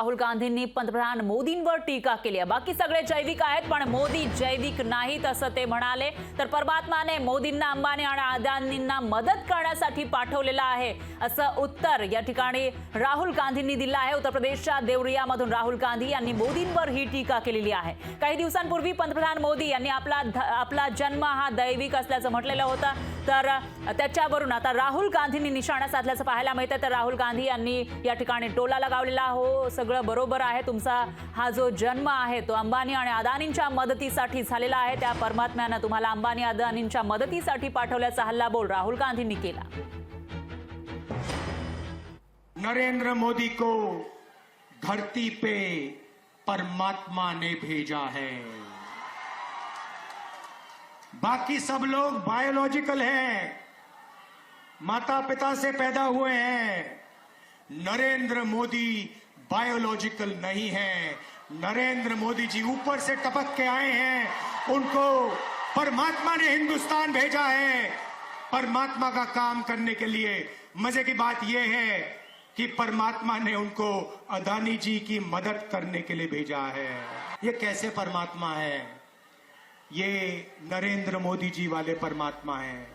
राहुल गांधींनी पंतप्रधान मोदींवर टीका केली आहे। बाकी सगळे जैविक आहेत पण मोदी जैविक नाहीत असं ते म्हणाले। तर परमात्माने मोदींना अंबानी आणि अदानींना मदत करण्यासाठी पाठवलेलं आहे असं उत्तर या ठिकाणी राहुल गांधींनी दिलं आहे। उत्तर प्रदेशच्या देवरियामधून राहुल गांधी यांनी मोदींवर ही टीका केलेली आहे। काही दिवसांपूर्वी पंतप्रधान मोदी यांनी आपला जन्म हा दैविक असल्याचं म्हटलेलं होतं, तर त्याच्यावरून आता राहुल गांधींनी निशाणा साधल्याचं पाहायला मिळतं। तर राहुल गांधी यांनी या ठिकाणी टोला लगावलेला, हो सगळं बरोबर आहे, तुमचा हा जो जन्म आहे तो अंबानी आणि अदानींच्या मदतीसाठी झालेला आहे, त्या परमात्म्यानं तुम्हाला अंबानी अदानींच्या मदतीसाठी पाठवल्याचा हल्लाबोल राहुल गांधींनी केला। नरेंद्र मोदी को धरती पे परमात्मा ने भेजा है। बाकी सब लोग बायोलॉजिकल हैं, माता पिता से पैदा हुए हैं। नरेंद्र मोदी बायोलॉजिकल नहीं है। नरेंद्र मोदी जी ऊपर से टपक के आए हैं, उनको परमात्मा ने हिंदुस्तान भेजा है परमात्मा का काम करने के लिए। मजे की बात यह है कि परमात्मा ने उनको अदानी जी की मदद करने के लिए भेजा है। ये कैसे परमात्मा है? ये नरेंद्र मोदी जी वाले परमात्मा हैं।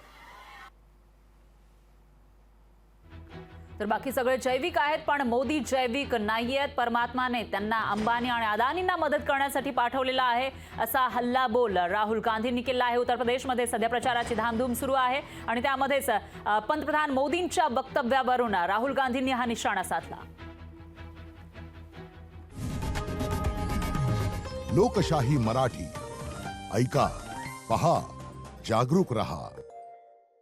तर बाकी सगळे जैविक आहेत पण मोदी जैविक नाहीयेत। परमात्माने त्यांना अंबानी आणि अदानींना मदत करण्यासाठी पाठवलेला आहे असा हल्लाबोल राहुल गांधींनी केला आहे। उत्तर प्रदेशमध्ये सध्या प्रचाराची धामधूम सुरू आहे आणि त्यामध्येच पंतप्रधान मोदींच्या वक्तव्यावरून राहुल गांधींनी हा निशाणा साधला। लोकशाही मराठी ऐका, पहा, जागरूक रहा।